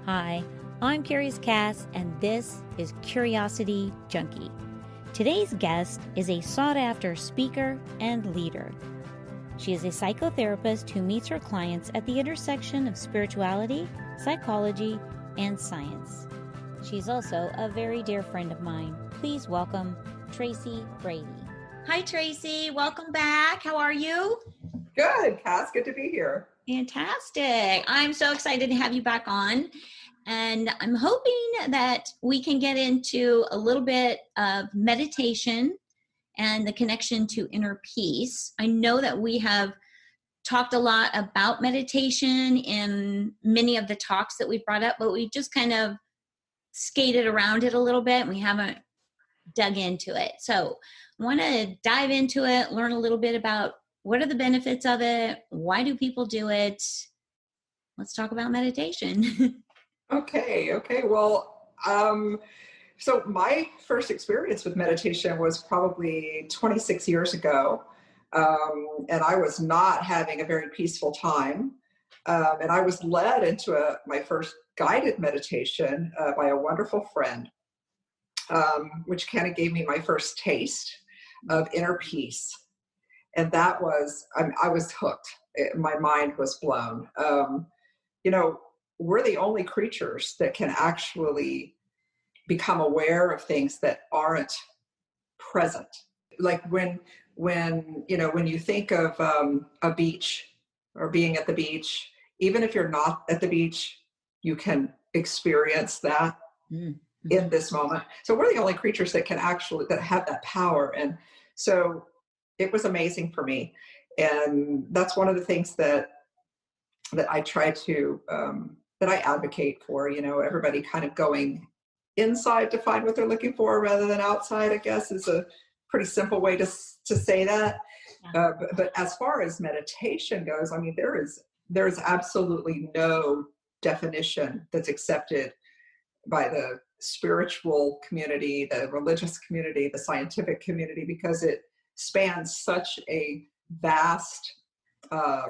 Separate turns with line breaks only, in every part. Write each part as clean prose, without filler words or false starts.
Hi, I'm Curious Cass, and this is Curiosity Junkie. Today's guest is a sought-after speaker and leader. She is a psychotherapist who meets her clients at the intersection of spirituality, psychology, and science. She's also a very dear friend of mine. Please welcome Tracy Brady. Hi, Tracy. Welcome back. How are you?
Good, Cass. Good to be here.
Fantastic. I'm so excited to have you back on. And I'm hoping that we can get into a little bit of meditation and the connection to inner peace. I know that we have talked a lot about meditation in many of the talks that we've brought up, but we just kind of skated around it a little bit. And we haven't dug into it. So I want to dive into it, learn a little bit about what are the benefits of it? Why do people do it? Let's talk about meditation.
Okay. Well, so my first experience with meditation was probably 26 years ago. And I was not having a very peaceful time. And I was led into my first guided meditation by a wonderful friend, which kind of gave me my first taste of inner peace. And that was, I was hooked. My mind was blown. We're the only creatures that can actually become aware of things that aren't present. Like when you think of a beach or being at the beach, even if you're not at the beach, you can experience that in this moment. So we're the only creatures that have that power. And so it was amazing for me. And that's one of the things that I try to, that I advocate for, everybody kind of going inside to find what they're looking for rather than outside, I guess, is a pretty simple way to say that. Yeah. But as far as meditation goes, I mean, there is absolutely no definition that's accepted by the spiritual community, the religious community, the scientific community, because it spans such a vast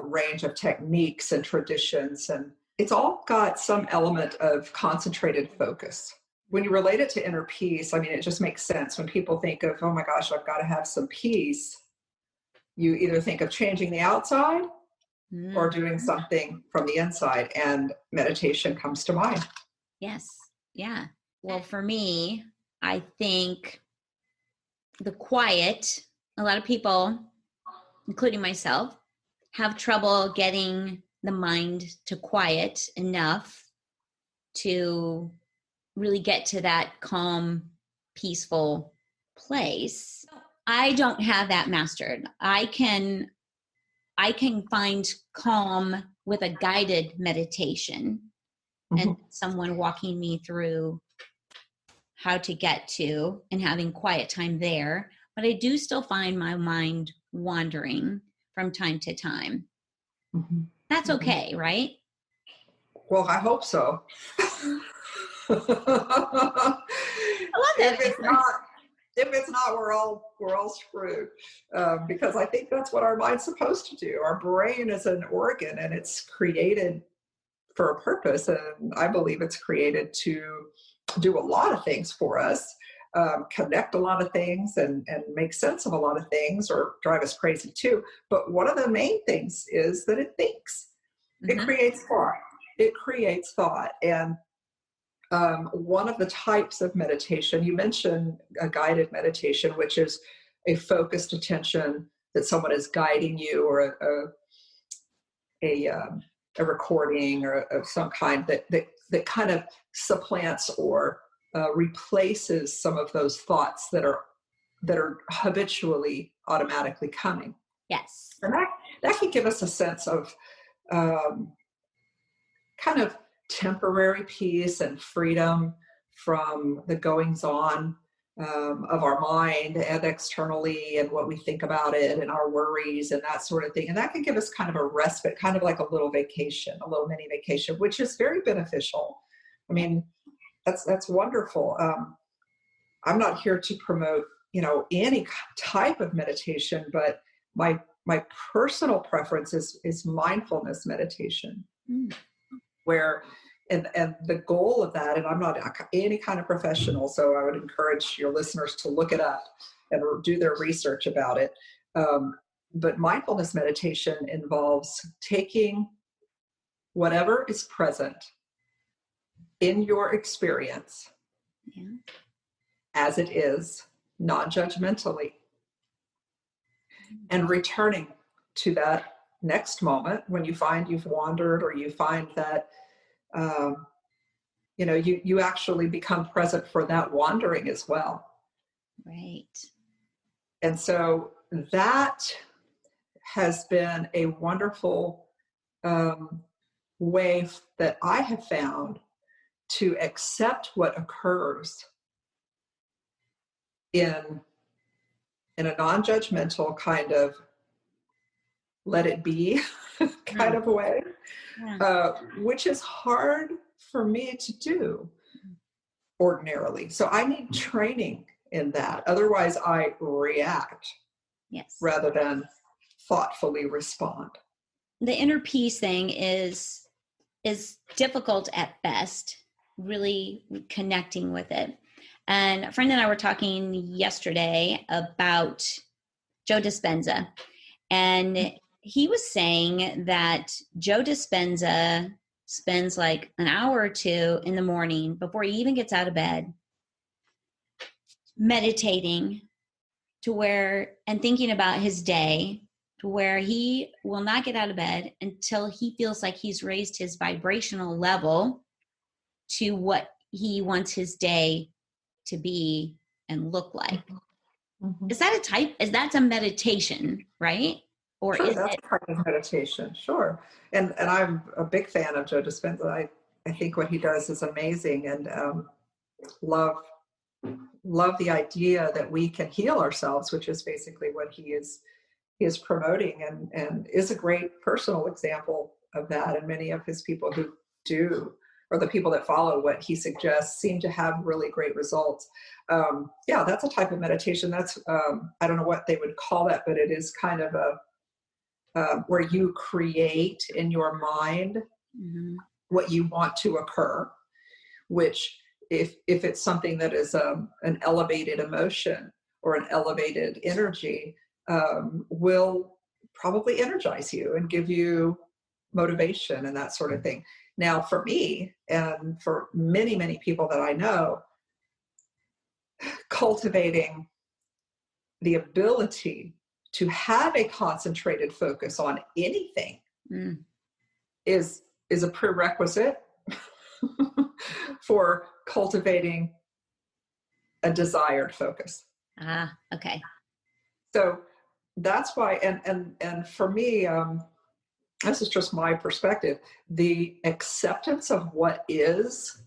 range of techniques and traditions, and it's all got some element of concentrated focus. When you relate it to inner peace, I mean, it just makes sense. When people think of, oh my gosh, I've got to have some peace, you either think of changing the outside or doing something from the inside, and meditation comes to mind.
Yes. Yeah. Well, for me, I think the quiet, a lot of people, including myself, have trouble getting the mind to quiet enough to really get to that calm, peaceful place. I don't have that mastered. I can find calm with a guided meditation and someone walking me through how to get to and having quiet time there. But I do still find my mind wandering from time to time. That's okay, right?
Well, I hope so.
I love that.
If it's not, we're all screwed. Because I think that's what our mind's supposed to do. Our brain is an organ, and it's created for a purpose. And I believe it's created to do a lot of things for us, connect a lot of things and make sense of a lot of things, or drive us crazy too. But one of the main things is that it thinks. It creates thought. It creates thought. And one of the types of meditation, you mentioned a guided meditation, which is a focused attention that someone is guiding you, or a recording or of some kind that kind of supplants or replaces some of those thoughts that are habitually automatically coming.
Yes.
And that can give us a sense of kind of temporary peace and freedom from the goings on of our mind and externally, and what we think about it, and our worries and that sort of thing. And that can give us kind of a respite, kind of like a little vacation, a little mini vacation, which is very beneficial. I mean, that's wonderful. I'm not here to promote, any type of meditation, but my personal preference is mindfulness meditation, where And the goal of that, and I'm not any kind of professional, so I would encourage your listeners to look it up and do their research about it. But mindfulness meditation involves taking whatever is present in your experience as it is, non-judgmentally, and returning to that next moment when you find you've wandered, or you find that you actually become present for that wandering as well.
Right.
And so that has been a wonderful way that I have found to accept what occurs in a non-judgmental kind of let it be kind of a way, which is hard for me to do ordinarily. So I need training in that. Otherwise I react rather than thoughtfully respond.
The inner peace thing is difficult at best, really connecting with it. And a friend and I were talking yesterday about Joe Dispenza, and he was saying that Joe Dispenza spends like an hour or two in the morning before he even gets out of bed meditating and thinking about his day, to where he will not get out of bed until he feels like he's raised his vibrational level to what he wants his day to be and look like.
Mm-hmm.
Is that a meditation, right? Or
sure,
is
that's
it
part of meditation? Sure. And I'm a big fan of Joe Dispenza. I think what he does is amazing, and love the idea that we can heal ourselves, which is basically what he is promoting, and is a great personal example of that. And many of his people who do, or the people that follow what he suggests, seem to have really great results. That's a type of meditation. That's I don't know what they would call that, but it is kind of where you create in your mind what you want to occur, which if it's something that is an elevated emotion or an elevated energy, will probably energize you and give you motivation and that sort of thing. Now, for me, and for many, many people that I know, cultivating the ability to have a concentrated focus on anything is a prerequisite for cultivating a desired focus.
Okay.
So that's why, and for me, this is just my perspective, the acceptance of what is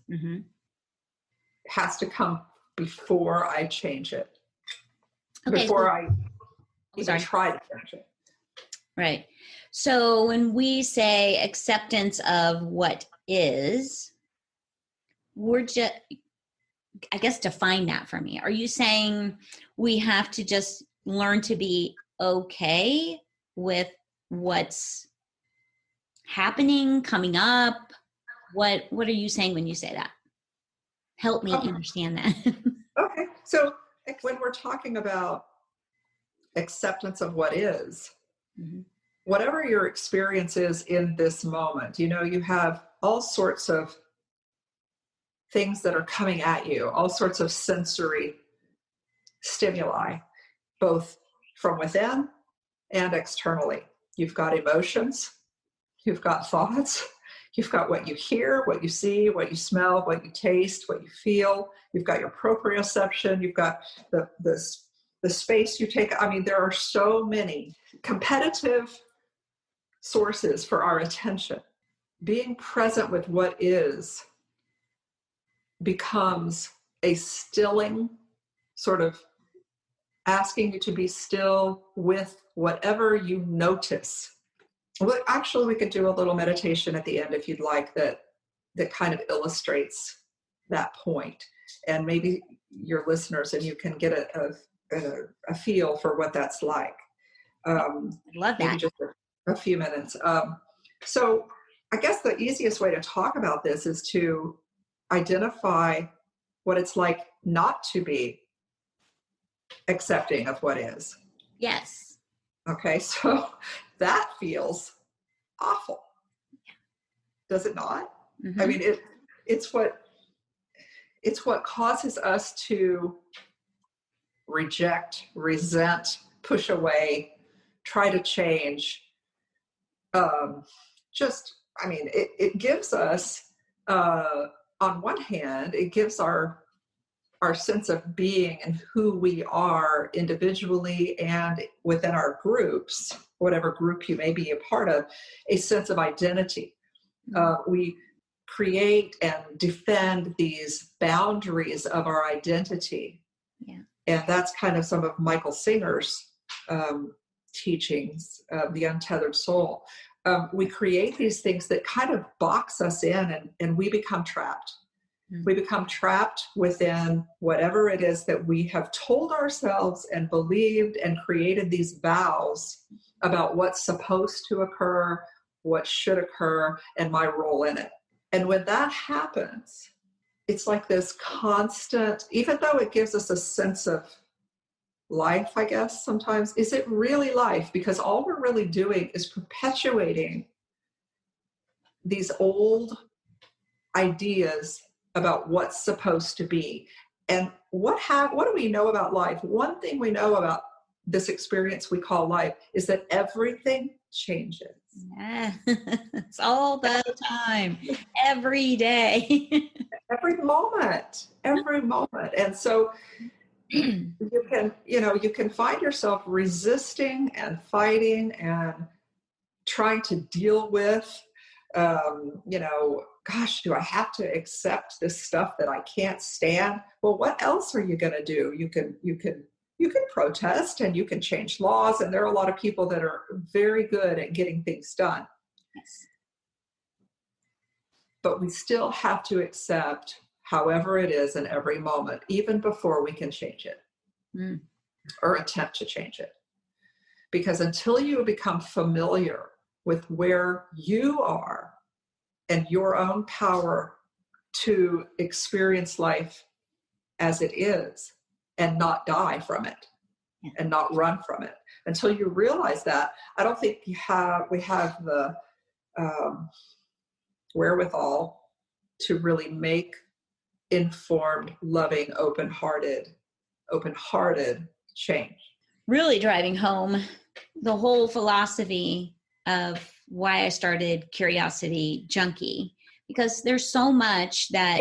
has to come before I change it. Before I even try to change it.
Right. So when we say acceptance of what is, we're just, I guess, define that for me. Are you saying we have to just learn to be okay with what's happening, coming up? What are you saying when you say that? Help me understand that.
Okay. So when we're talking about acceptance of what is, whatever your experience is in this moment, you have all sorts of things that are coming at you, all sorts of sensory stimuli, both from within and externally. You've got emotions, you've got thoughts, you've got what you hear, what you see, what you smell, what you taste, what you feel. You've got your proprioception, you've got the space you take. I mean, there are so many competitive sources for our attention. Being present with what is becomes a stilling, sort of asking you to be still with whatever you notice. Well, actually, we could do a little meditation at the end if you'd like, that kind of illustrates that point. And maybe your listeners and you can get a feel for what that's like.
Love that.
Maybe just a few minutes. So I guess the easiest way to talk about this is to identify what it's like not to be accepting of what is.
Yes.
Okay, so that feels awful. Does it not?
Mm-hmm.
I mean, it's what causes us to reject, resent, push away, try to change. It gives us, on one hand, it gives our sense of being and who we are individually and within our groups, whatever group you may be a part of, a sense of identity. We create and defend these boundaries of our identity.
Yeah.
And that's kind of some of Michael Singer's teachings of the untethered soul. We create these things that kind of box us in, and we become trapped. Mm-hmm. We become trapped within whatever it is that we have told ourselves and believed, and created these vows about what's supposed to occur, what should occur, and my role in it. And when that happens, it's like this constant, even though it gives us a sense of life, I guess sometimes, is it really life? Because all we're really doing is perpetuating these old ideas about what's supposed to be. And what do we know about life? One thing we know about this experience we call life is that everything changes.
Yeah. It's all the time, every day.
every moment. And so you can find yourself resisting and fighting and trying to deal with, gosh, do I have to accept this stuff that I can't stand? Well, what else are you going to do? You can protest, and you can change laws. And there are a lot of people that are very good at getting things done.
Yes.
But we still have to accept however it is in every moment, even before we can change it or attempt to change it. Because until you become familiar with where you are and your own power to experience life as it is and not die from it and not run from it, until you realize that, I don't think we have the wherewithal to really make informed, loving, open-hearted change.
Really driving home the whole philosophy of why I started Curiosity Junkie, because there's so much that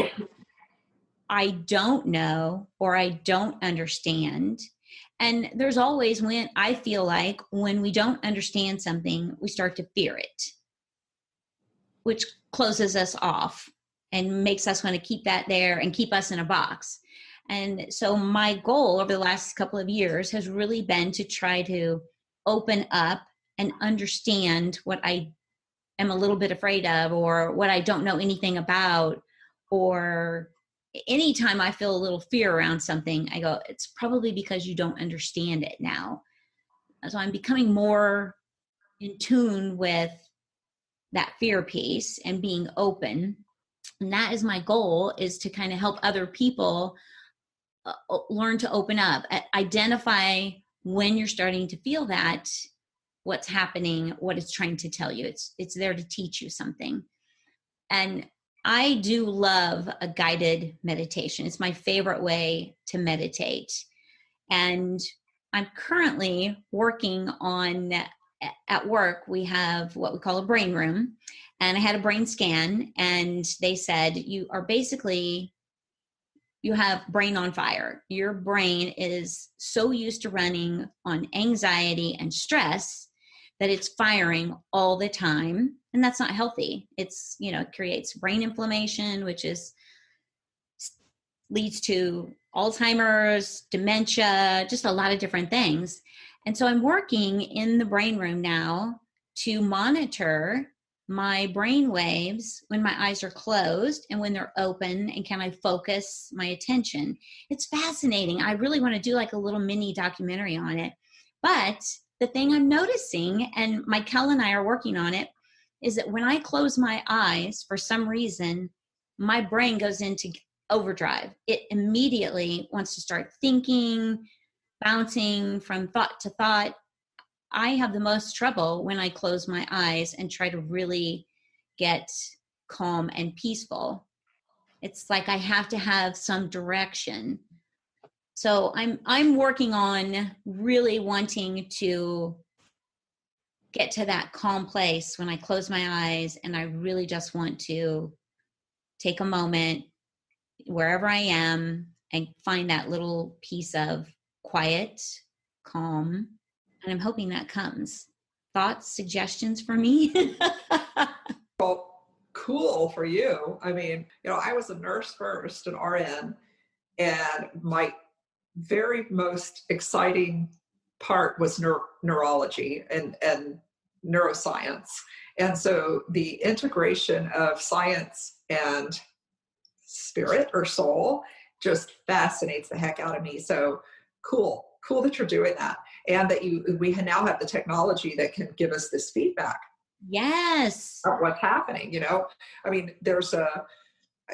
I don't know or I don't understand. And there's always, when I feel like when we don't understand something, we start to fear it, which closes us off and makes us want to keep that there and keep us in a box. And so my goal over the last couple of years has really been to try to open up and understand what I am a little bit afraid of, or what I don't know anything about, or anytime I feel a little fear around something, I go, it's probably because you don't understand it now. So I'm becoming more in tune with that fear piece and being open. And that is my goal, is to kind of help other people learn to open up, identify when you're starting to feel that, what's happening, what it's trying to tell you. It's there to teach you something. And I do love a guided meditation. It's my favorite way to meditate. And I'm currently working on, at work, we have what we call a brain room. And I had a brain scan, and they said, you have brain on fire. Your brain is so used to running on anxiety and stress that it's firing all the time. And that's not healthy. It creates brain inflammation, which leads to Alzheimer's, dementia, just a lot of different things. And so I'm working in the brain room now to monitor my brain waves when my eyes are closed and when they're open, and can I focus my attention. It's fascinating. I really want to do like a little mini documentary on it. But the thing I'm noticing, and Michael and I are working on it, is that when I close my eyes, for some reason, my brain goes into overdrive. It immediately wants to start thinking, bouncing from thought to thought. I have the most trouble when I close my eyes and try to really get calm and peaceful. It's like I have to have some direction. So I'm working on really wanting to get to that calm place when I close my eyes and I really just want to take a moment wherever I am and find that little piece of quiet, calm, and I'm hoping that comes. Thoughts, suggestions for me?
Well, cool for you. I mean, I was a nurse first, an RN, and my very most exciting part was neurology and neuroscience. And so the integration of science and spirit or soul just fascinates the heck out of me. So cool that you're doing that, and that we now have the technology that can give us this feedback.
Yes.
Of what's happening. I mean, there's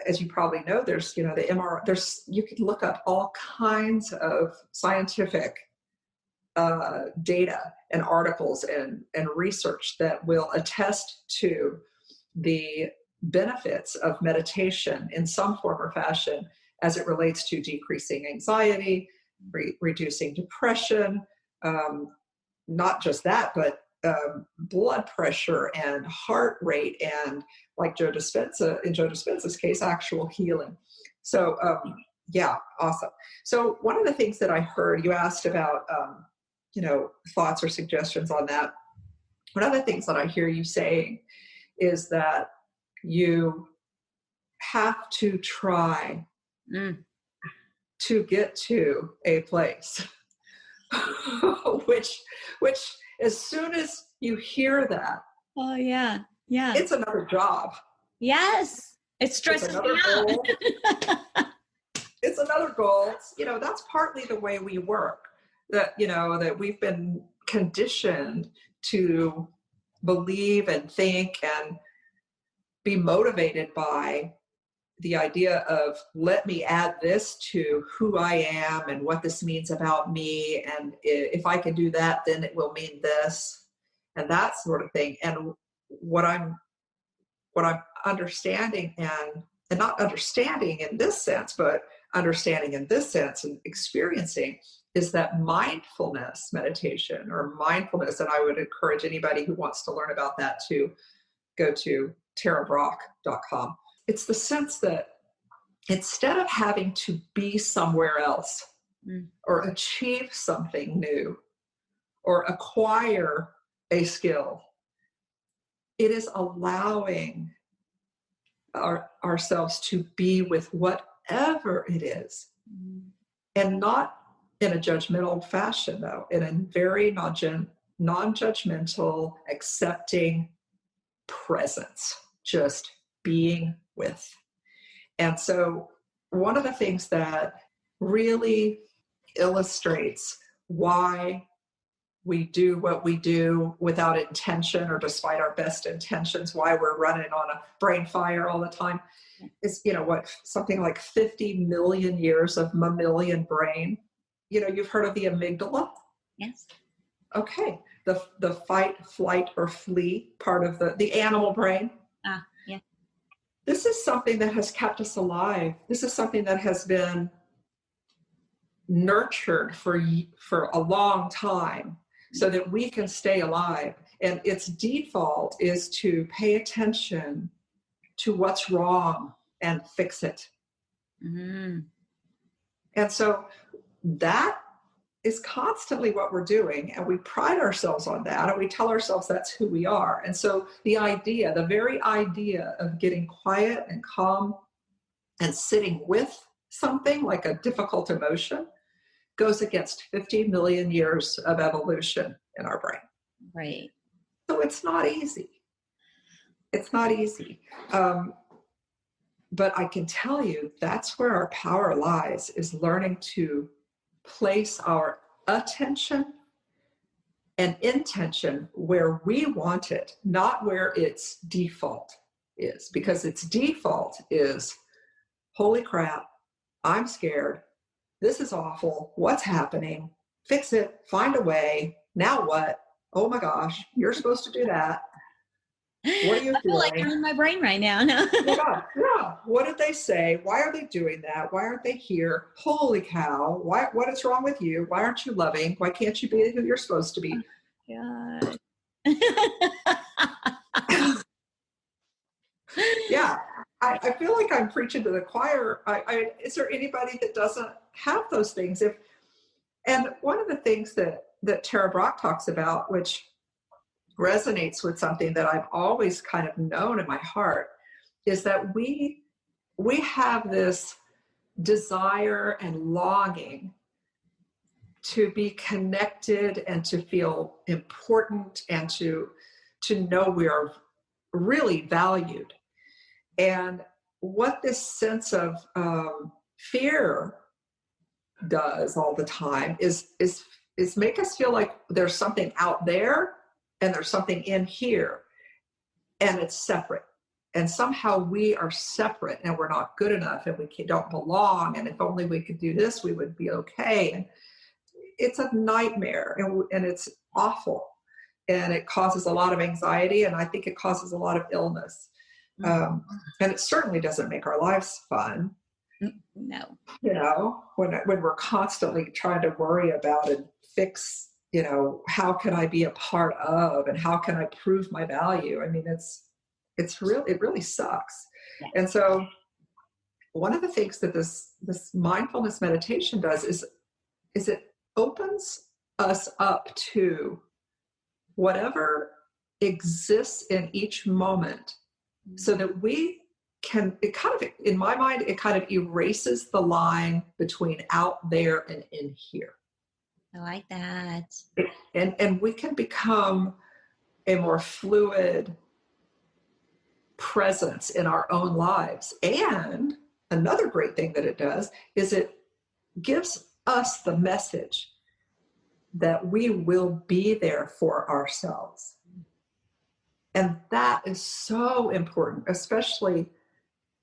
as you probably know, there's the MR. You could look up all kinds of scientific data and articles and research that will attest to the benefits of meditation in some form or fashion as it relates to decreasing anxiety, reducing depression, not just that, but blood pressure and heart rate, and like in Joe Dispenza's case, actual healing. So yeah, awesome. So one of the things that I heard, you asked about, thoughts or suggestions on that. One of the things that I hear you saying is that you have to try to get to a place, which as soon as you hear that,
oh yeah,
it's another job.
Yes, it stresses me out.
It's another goal. That's partly the way we work. That we've been conditioned to believe and think and be motivated by the idea of, let me add this to who I am and what this means about me, and if I can do that, then it will mean this, and that sort of thing. And what I'm understanding, and not understanding in this sense, but understanding in this sense and experiencing, is that mindfulness meditation or mindfulness, and I would encourage anybody who wants to learn about that to go to tarabrock.com. It's the sense that instead of having to be somewhere else or achieve something new or acquire a skill, it is allowing ourselves to be with whatever it is, and not in a judgmental fashion, though, in a very non-judgmental, accepting presence, just being with. And so one of the things that really illustrates why we do what we do without intention or despite our best intentions, why we're running on a brain fire all the time, is, something like 50 million years of mammalian brain. You've heard of the amygdala?
Yes.
Okay. The fight, flight, or flee part of the animal brain.
Yeah.
This is something that has kept us alive. This is something that has been nurtured for a long time so that we can stay alive. And its default is to pay attention to what's wrong and fix it. Mm-hmm. And so that is constantly what we're doing, and we pride ourselves on that, and we tell ourselves that's who we are. And so the very idea of getting quiet and calm and sitting with something like a difficult emotion goes against 50 million years of evolution in our brain.
Right.
So it's not easy. It's not easy. But I can tell you that's where our power lies, is learning to place our attention and intention where we want it, not where its default is, because its default is, holy crap, I'm scared. This is awful. What's happening? Fix it. Find a way. Now what? Oh my gosh, you're supposed to do that. What are you
I feel like
doing?
I'm in my brain right now. No.
Oh my God. Yeah. What did they say? Why are they doing that? Why aren't they here? Holy cow. What is wrong with you? Why aren't you loving? Why can't you be who you're supposed to be?
God.
Yeah. I feel like I'm preaching to the choir. Is there anybody that doesn't have those things? And one of the things that Tara Brach talks about, which resonates with something that I've always kind of known in my heart, is that we have this desire and longing to be connected and to feel important and to know we are really valued. And what this sense of fear does all the time is make us feel like there's something out there and there's something in here, and it's separate. And somehow we are separate and we're not good enough and we don't belong. And if only we could do this, we would be okay. And it's a nightmare, and it's awful. And it causes a lot of anxiety, and I think it causes a lot of illness. And it certainly doesn't make our lives fun.
No.
You know, when we're constantly trying to worry about and fix, you know, how can I be a part of, and how can I prove my value? I mean, it really sucks.
Yeah.
And so one of the things that this mindfulness meditation does is it opens us up to whatever exists in each moment, so that we can, it kind of, in my mind, it kind of erases the line between out there and in here.
I like that.
And we can become a more fluid presence in our own lives. And another great thing that it does is it gives us the message that we will be there for ourselves. And that is so important, especially,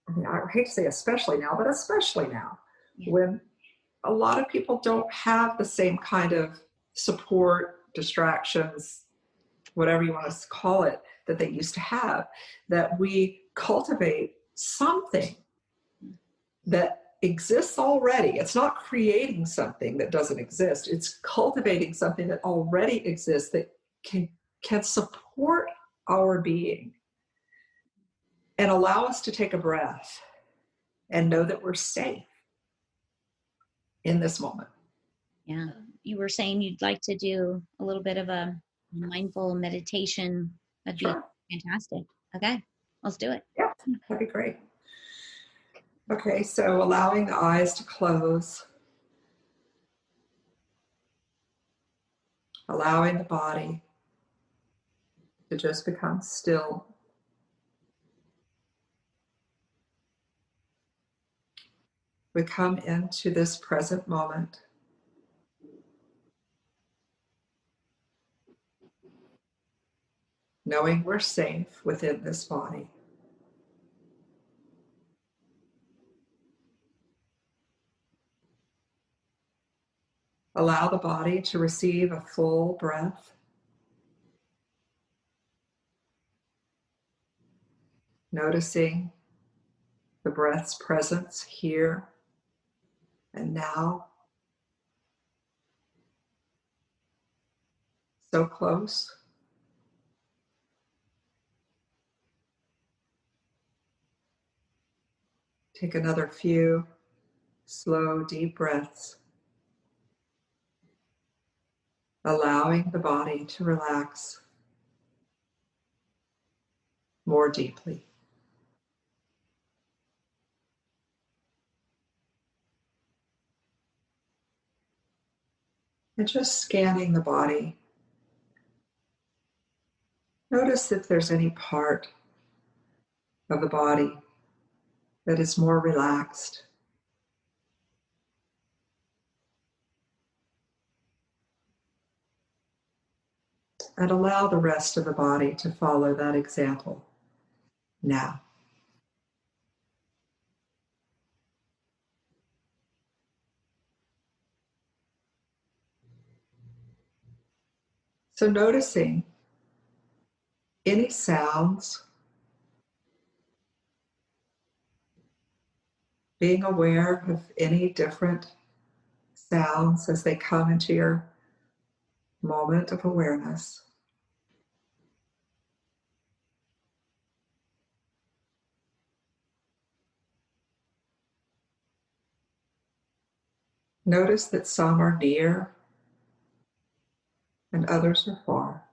I mean, I hate to say especially now, but especially now, when a lot of people don't have the same kind of support, distractions, whatever you want to call it, that they used to have, that we cultivate something that exists already. It's not creating something that doesn't exist. It's cultivating something that already exists that can support our being and allow us to take a breath and know that we're safe in this moment.
Yeah. You were saying you'd like to do a little bit of a mindful meditation. That'd be fantastic. Okay, let's do it.
Yeah, that'd be great. Okay, so allowing the eyes to close, allowing the body to just become still. We come into this present moment, knowing we're safe within this body. Allow the body to receive a full breath. Noticing the breath's presence here and now. So close. Take another few slow, deep breaths, allowing the body to relax more deeply. And just scanning the body. Notice if there's any part of the body that is more relaxed. and allow the rest of the body to follow that example now. So noticing any sounds, being aware of any different sounds as they come into your moment of awareness. Notice that some are near and others are far.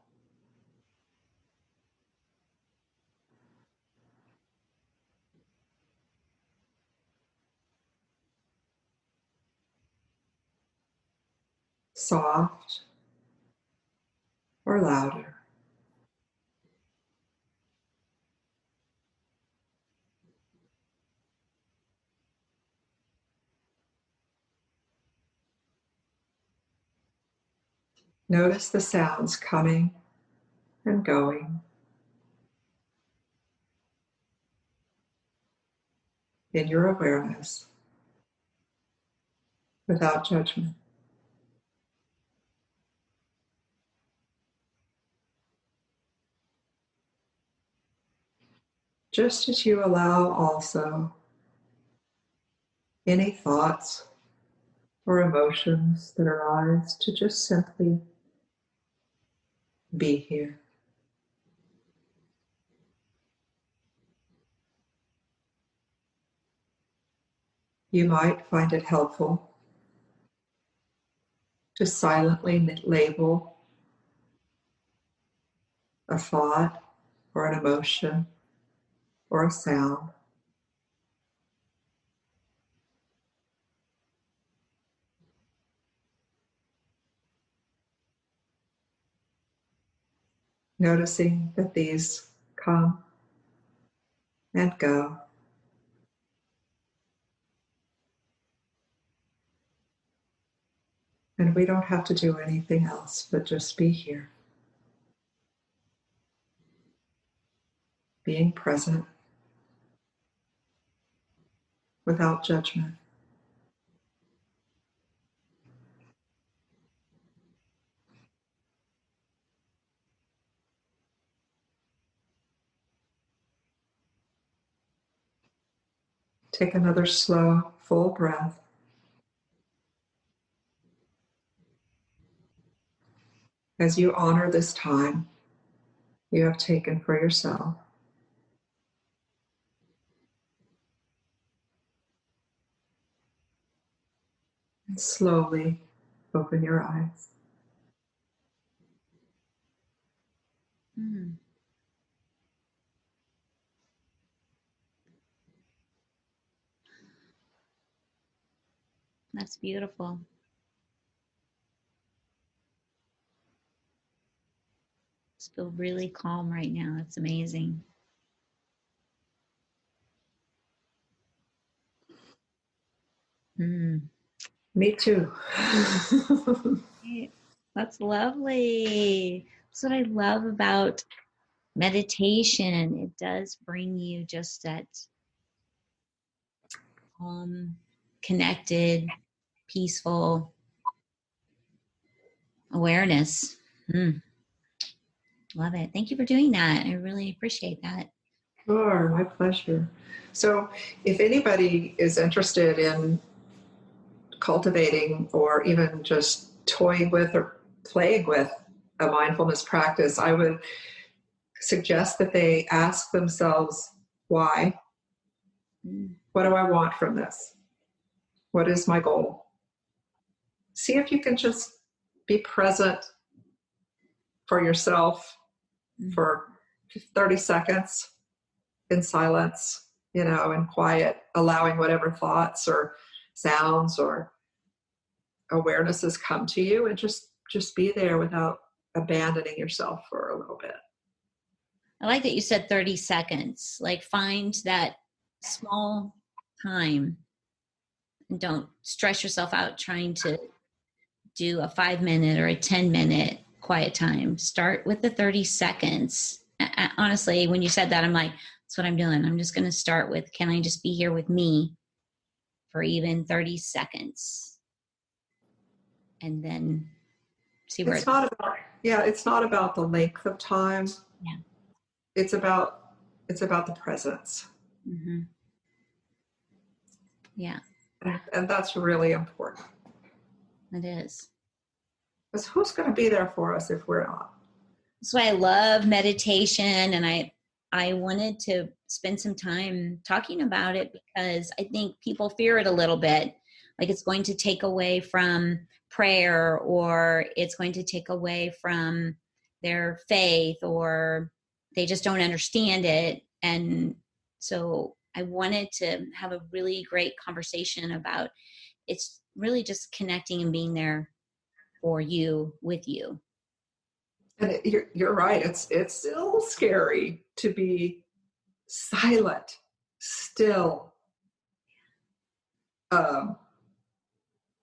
Soft or louder. Notice the sounds coming and going in your awareness without judgment. Just as you allow also any thoughts or emotions that arise to just simply be here. You might find it helpful to silently label a thought or an emotion or a sound. Noticing that these come and go. And we don't have to do anything else but just be here, being present without judgment. Take another slow, full breath. As you honor this time you have taken for yourself. And slowly open your eyes.
Mm. That's beautiful. Just feel really calm right now. It's amazing. Mm.
Me too.
That's lovely. That's what I love about meditation. It does bring you just that calm, connected, peaceful awareness. Mm. Love it. Thank you for doing that. I really appreciate that.
Sure, my pleasure. So if anybody is interested in cultivating or even just toying with or playing with a mindfulness practice, I would suggest that they ask themselves, why? What do I want from this? What is my goal? See if you can just be present for yourself for 30 seconds in silence, in quiet, allowing whatever thoughts or sounds or awarenesses come to you, and just be there without abandoning yourself for a little bit.
I like that you said 30 seconds. Like, find that small time and don't stress yourself out trying to do a 5-minute or a 10-minute quiet time. Start with the 30 seconds. Honestly, when you said that, I'm like, that's what I'm doing. I'm just going to start with, can I just be here with me for even 30 seconds? And then see where
it's not about, it's not about the length of time.
Yeah.
It's about the presence.
Mm-hmm. Yeah.
And that's really important.
It is.
Because who's going to be there for us if we're not?
That's why I love meditation, and I wanted to spend some time talking about it because I think people fear it a little bit, like it's going to take away from prayer, or it's going to take away from their faith, or they just don't understand it. And so I wanted to have a really great conversation about it's really just connecting and being there for you, with you.
And you're right. It's a little scary to be silent, still,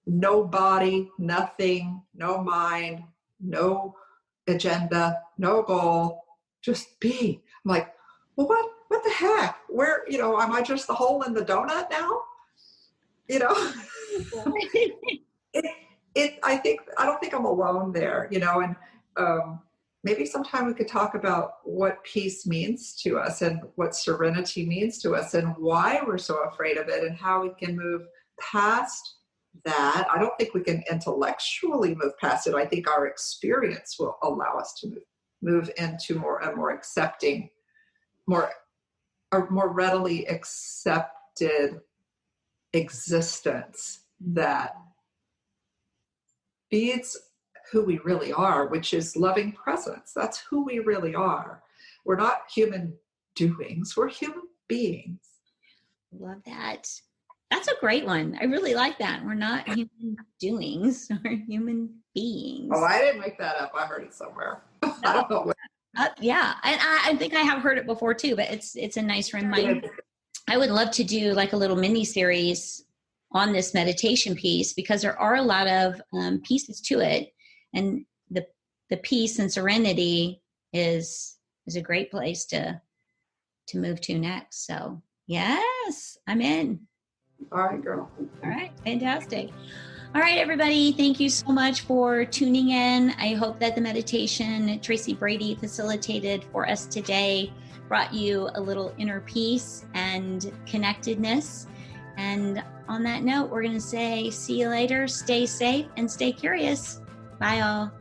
no body, nothing, no mind, no agenda, no goal, just be. I'm like, well, what the heck? Where, am I just the hole in the donut now? I don't think I'm alone there, and maybe sometime we could talk about what peace means to us and what serenity means to us and why we're so afraid of it and how we can move past that. I don't think we can intellectually move past it. I think our experience will allow us to move into a more accepting, more readily accepted existence that feeds who we really are, which is loving presence. That's who we really are. We're not human doings, we're human beings.
Love that. That's a great one. I really like that. We're not human doings, we're human beings.
Oh, I didn't make that up. I heard it somewhere. No. I don't know.
Yeah, and I think I have heard it before too, but it's a nice reminder. I would love to do like a little mini series on this meditation piece because there are a lot of pieces to it, and the peace and serenity is a great place to move to next. So yes, I'm in.
All right, girl.
All right, fantastic. All right, everybody, thank you so much for tuning in. I hope that the meditation Tracy Brady facilitated for us today brought you a little inner peace and connectedness. And on that note, we're going to say, see you later, stay safe, and stay curious. Bye, all.